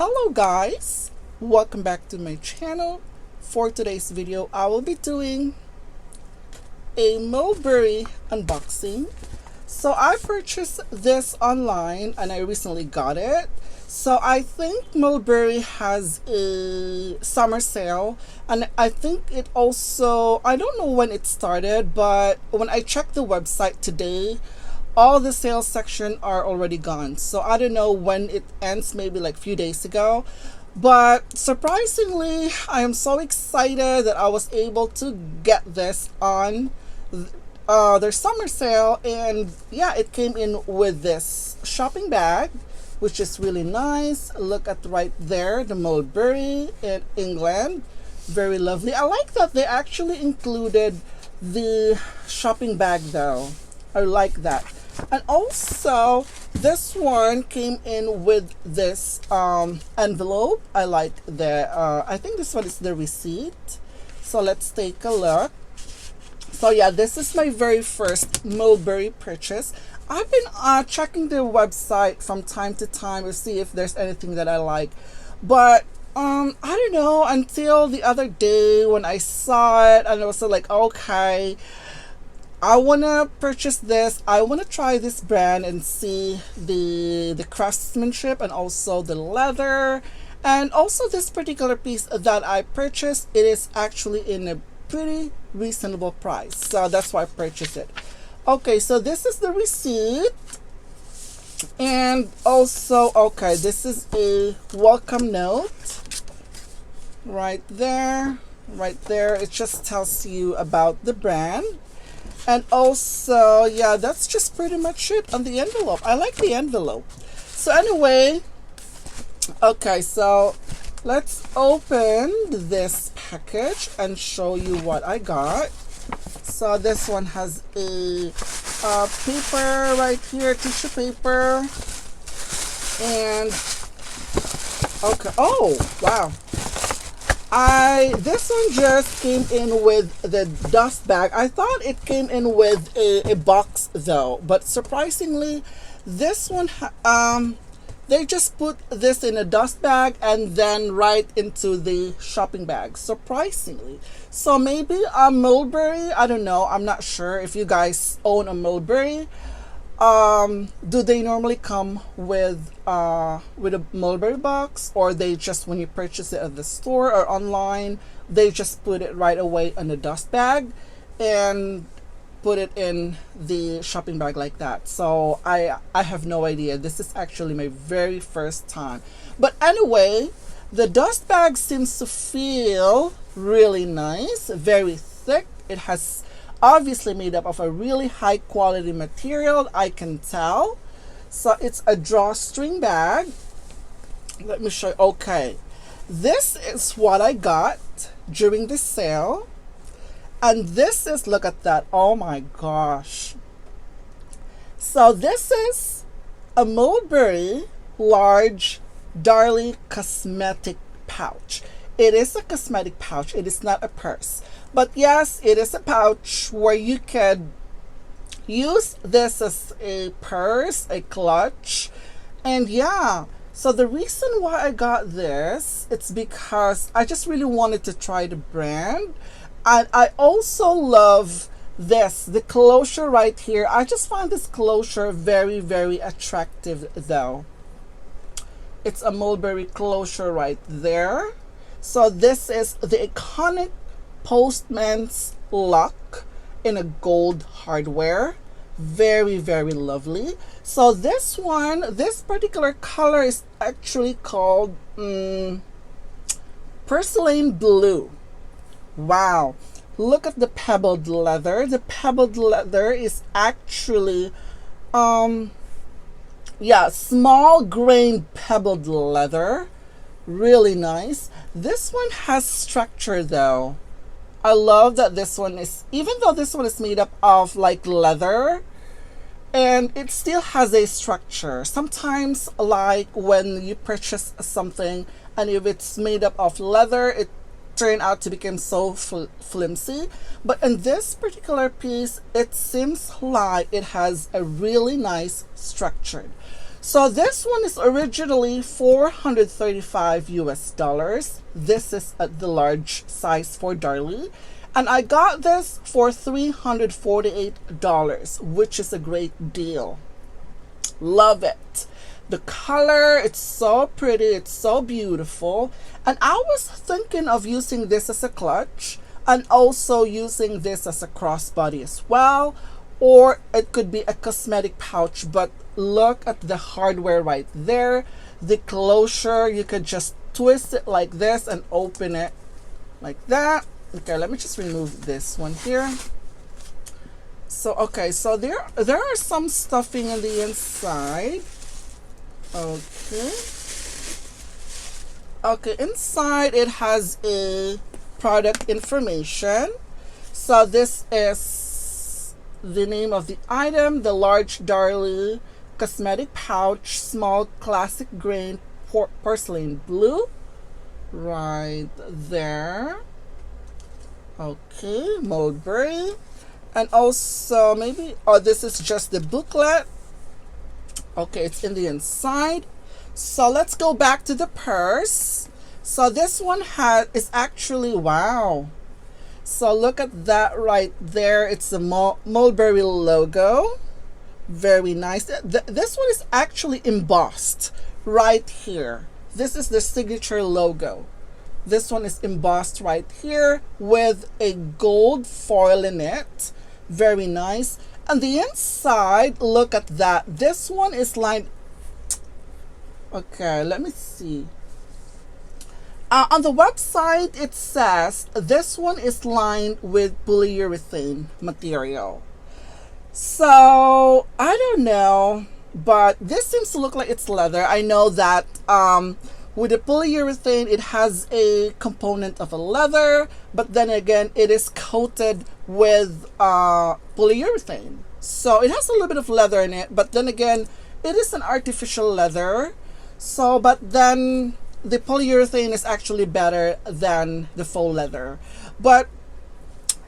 Hello guys, welcome back to my channel. For today's video I will be doing a Mulberry unboxing. So I purchased this online and I recently got it. So I think Mulberry has a summer sale, and I think it also, I don't know when it started, but when I checked the website today, all the sales section are already gone. So I don't know when it ends, maybe like a few days ago. But surprisingly, I am so excited that I was able to get this on their summer sale. And yeah, it came in with this shopping bag, which is really nice. Look at right there, the Mulberry in England. Very lovely. I like that they actually included the shopping bag though. I like that. And also this one came in with this envelope. I like the I think this one is the receipt. So let's take a look. So yeah, this is my very first Mulberry purchase. I've been checking their website from time to time to see if there's anything that I like, but I don't know, until the other day when I saw it and I was like, okay, I want to purchase this. I want to try this brand and see the craftsmanship and also the leather. And also this particular piece that I purchased, it is actually in a pretty reasonable price. So that's why I purchased it. Okay, so this is the receipt. And also, okay, this is a welcome note. Right there. Right there. It just tells you about the brand. And also, yeah, that's just pretty much it on the envelope. I like the envelope. So anyway, okay, so let's open this package and show you what I got. So this one has a paper right here, tissue paper. And, okay, oh, wow. This one just came in with the dust bag. I thought it came in with a box though, but surprisingly, this one they just put this in a dust bag and then right into the shopping bag, surprisingly. So maybe a Mulberry, I don't know, I'm not sure if you guys own a Mulberry. Do they normally come with a Mulberry box, or they just, when you purchase it at the store or online, they just put it right away in a dust bag and put it in the shopping bag like that? So I have no idea. This is actually my very first time. But anyway, the dust bag seems to feel really nice, very thick. It has obviously made up of a really high quality material, I can tell. So it's a drawstring bag. Let me show you. Okay, this is what I got during the sale. And this is, look at that, oh my gosh. So this is a Mulberry large Darley cosmetic pouch. It is a cosmetic pouch, it is not a purse. But yes, it is a pouch where you can use this as a purse, a clutch. And yeah, so the reason why I got this, it's because I just really wanted to try the brand. And I also love this, the closure right here. I just find this closure very, very attractive though. It's a Mulberry closure right there. So this is the iconic Postman's lock in a gold hardware. Very, very lovely. So this one, this particular color is actually called Porcelain Blue. Wow, look at the pebbled leather. The pebbled leather is actually yeah, small grained pebbled leather. Really nice. This one has structure though. I love that this one is, even though this one is made up of like leather, and it still has a structure. Sometimes like when you purchase something and if it's made up of leather, it turn out to become so flimsy. But in this particular piece, it seems like it has a really nice structure. So this one is originally 435 US dollars. This is at the large size for Darley. And I got this for $348, which is a great deal. Love it. The color, it's so pretty, it's so beautiful. And I was thinking of using this as a clutch and also using this as a crossbody as well. Or it could be a cosmetic pouch, but look at the hardware right there. The closure, you could just twist it like this and open it like that. Okay, let me just remove this one here. So, okay, so there are some stuffing in the inside. Okay. Okay, inside it has a product information. So this is the name of the item, the large Darley cosmetic pouch, small classic grain porcelain blue. Right there. Okay, Mulberry. And also maybe, oh, this is just the booklet. Okay, it's in the inside. So let's go back to the purse. So this one is actually, wow. So look at that right there. It's the Mulberry logo. Very nice. This one is actually embossed right here. This is the signature logo. This one is embossed right here with a gold foil in it. Very nice. And the inside, look at that. This one is lined. Okay, let me see. On the website, it says this one is lined with polyurethane material. So, I don't know, but this seems to look like it's leather. I know that with the polyurethane, it has a component of a leather, but then again, it is coated with polyurethane. So, it has a little bit of leather in it, but then again, it is an artificial leather. So, but then the polyurethane is actually better than the faux leather. But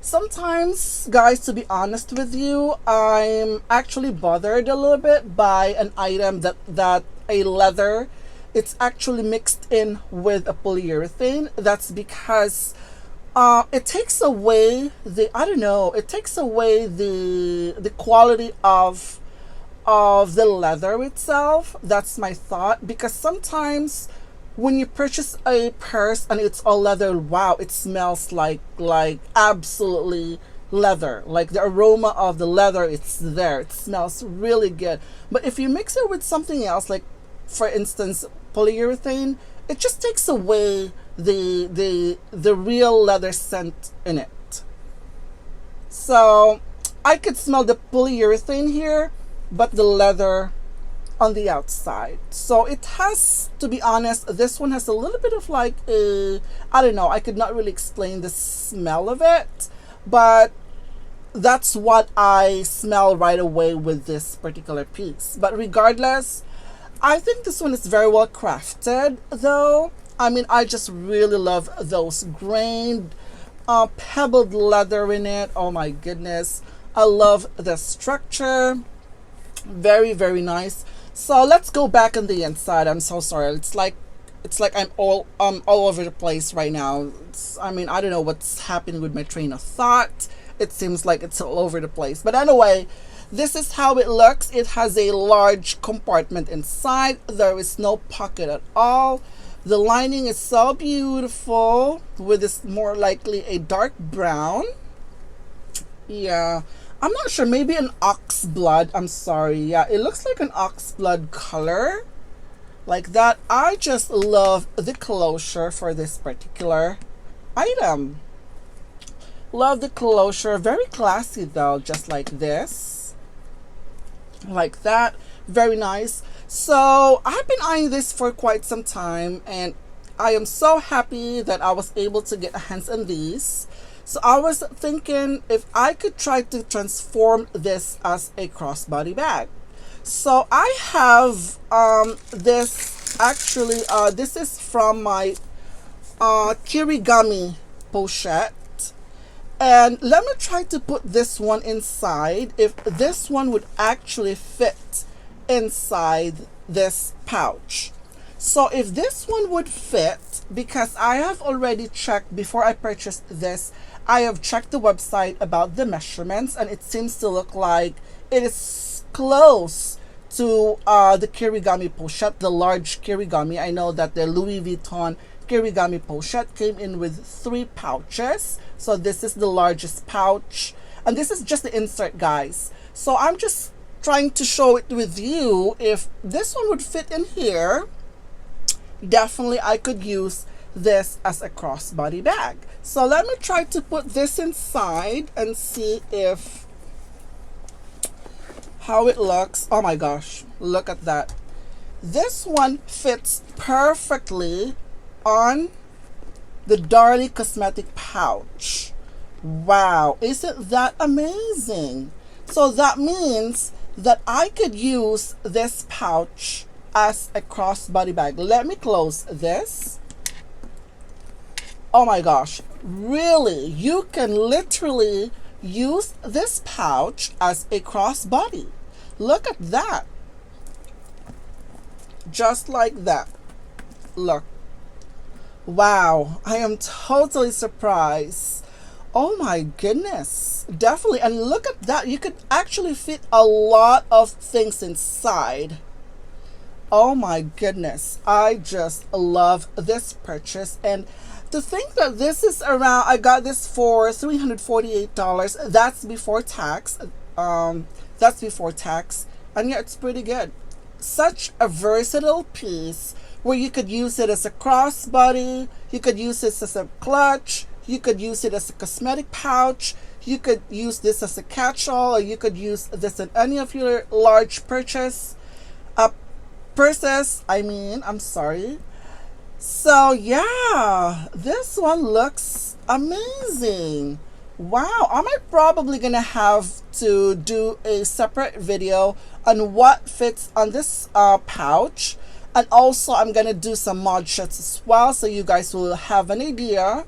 sometimes, guys, to be honest with you, I'm actually bothered a little bit by an item that a leather, it's actually mixed in with a polyurethane. That's because it takes away the, I don't know, it takes away the quality of the leather itself. That's my thought, because sometimes when you purchase a purse and it's all leather, wow, it smells like absolutely leather. Like the aroma of the leather, it's there. It smells really good. But if you mix it with something else, like for instance, polyurethane, it just takes away the real leather scent in it. So I could smell the polyurethane here, but the leather on the outside. So it has, to be honest, this one has a little bit of like a, I don't know, I could not really explain the smell of it, but that's what I smell right away with this particular piece. But regardless, I think this one is very well crafted though. I mean, I just really love those grained pebbled leather in it. Oh my goodness, I love the structure. Very, very nice. So let's go back on the inside. I'm so sorry. It's like I'm all over the place right now. I mean, I don't know what's happening with my train of thought. It seems like it's all over the place. But anyway, this is how it looks. It has a large compartment inside. There is no pocket at all. The lining is so beautiful, with this more likely a dark brown. Yeah. I'm not sure, maybe an ox blood. I'm sorry. Yeah, it looks like an ox blood color. Like that. I just love the closure for this particular item. Love the closure. Very classy though, just like this. Like that. Very nice. So I've been eyeing this for quite some time, and I am so happy that I was able to get hands on these. So I was thinking if I could try to transform this as a crossbody bag. So I have this, actually this is from my Kirigami pochette, and let me try to put this one inside, if this one would actually fit inside this pouch. So if this one would fit, because I have already checked before I purchased this, I have checked the website about the measurements, and it seems to look like it is close to the Kirigami pochette, the large Kirigami. I know that the Louis Vuitton Kirigami pochette came in with 3 pouches. So this is the largest pouch. And this is just the insert, guys. So I'm just trying to show it with you. If this one would fit in here, definitely I could use this as a crossbody bag. So let me try to put this inside and see if how it looks. Oh my gosh, look at that. This one fits perfectly on the Darley Cosmetic pouch. Wow, isn't that amazing? So that means that I could use this pouch as a crossbody bag. Let me close this. Oh my gosh, really? You can literally use this pouch as a crossbody. Look at that. Just like that. Look. Wow, I am totally surprised. Oh my goodness. Definitely. And look at that. You could actually fit a lot of things inside. Oh my goodness. I just love this purchase. And to think that this is around, I got this for $348. That's before tax. That's before tax. And yeah, it's pretty good. Such a versatile piece where you could use it as a crossbody, you could use this as a clutch, you could use it as a cosmetic pouch, you could use this as a catch-all, or you could use this in any of your large purses. I'm sorry. So yeah, this one looks amazing. Wow, I might probably gonna have to do a separate video on what fits on this pouch. And also I'm gonna do some mod shots as well, so you guys will have an idea.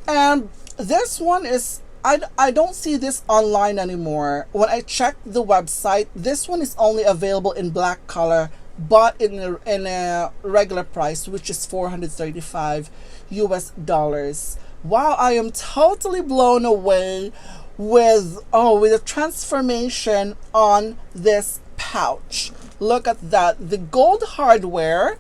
And this one is, I don't see this online anymore. When I checked the website, this one is only available in black color, but in a regular price, which is $435 US. Wow, I am totally blown away with the transformation on this pouch. Look at that. The gold hardware.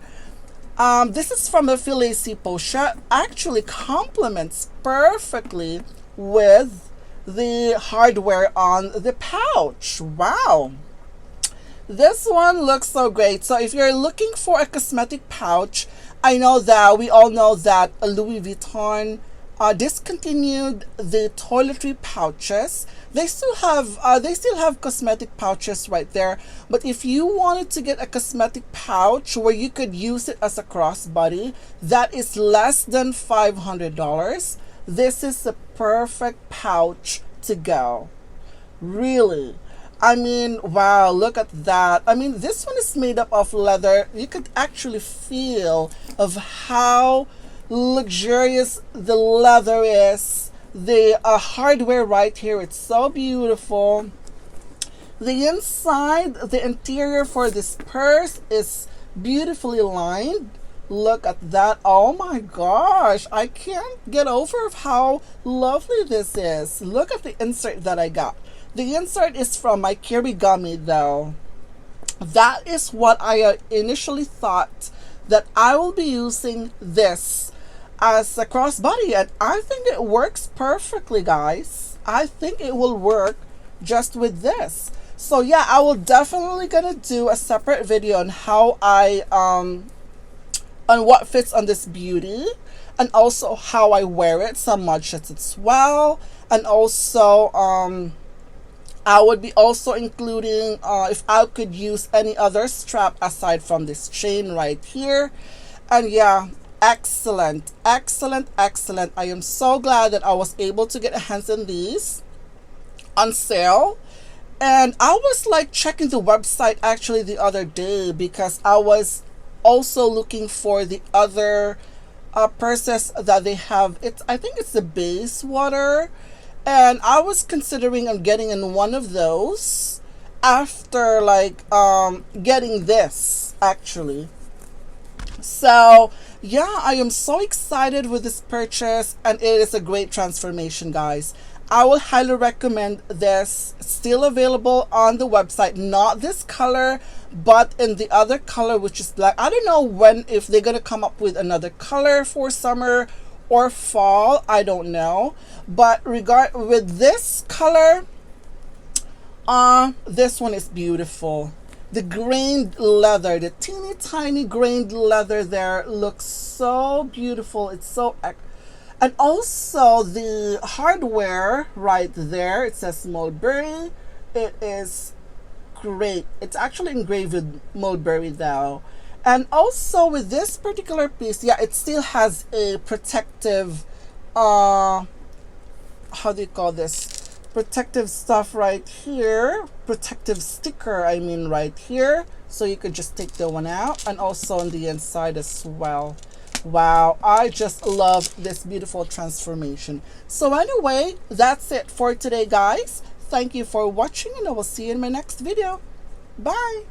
This is from a Filet pochette. Actually complements perfectly with the hardware on the pouch. Wow. This one looks so great. So if you're looking for a cosmetic pouch, I know that we all know that Louis Vuitton discontinued the toiletry pouches. They still have cosmetic pouches right there, but if you wanted to get a cosmetic pouch where you could use it as a crossbody that is less than $500, this is the perfect pouch to go. Really. I mean, wow, look at that. I mean, this one is made up of leather. You could actually feel of how luxurious the leather is. The hardware right here, it's so beautiful. The inside, the interior for this purse is beautifully lined. Look at that. Oh my gosh, I can't get over of how lovely this is. Look at the insert that I got. The insert is from my Kirigami though. That is what I initially thought, that I will be using this as a crossbody, and I think it works perfectly, guys. I think it will work just with this. So yeah, I will definitely gonna do a separate video on how I on what fits on this beauty, and also how I wear it, some mod shots as well. And also I would be also including if I could use any other strap aside from this chain right here. And yeah, excellent, excellent, excellent. I am so glad that I was able to get a hands on these on sale. And I was like checking the website actually the other day, because I was also looking for the other purses that they have. I think it's the base water, and I was considering on getting in one of those. after like getting this actually. So yeah, I am so excited with this purchase, and it is a great transformation, guys. I will highly recommend this. Still available on the website, not this color but in the other color, which is black. I don't know when, if they're gonna come up with another color for summer or fall, I don't know. But regard with this color, this one is beautiful. The grained leather, the teeny tiny grained leather there looks so beautiful. It's so, and also the hardware right there, it says Mulberry. It is great. It's actually engraved with Mulberry though. And also with this particular piece, yeah, it still has a protective, how do you call this? Protective stuff right here, protective sticker, I mean, right here, so you could just take the one out, and also on the inside as well. Wow, I just love this beautiful transformation. So anyway, that's it for today, guys. Thank you for watching, and I will see you in my next video. Bye.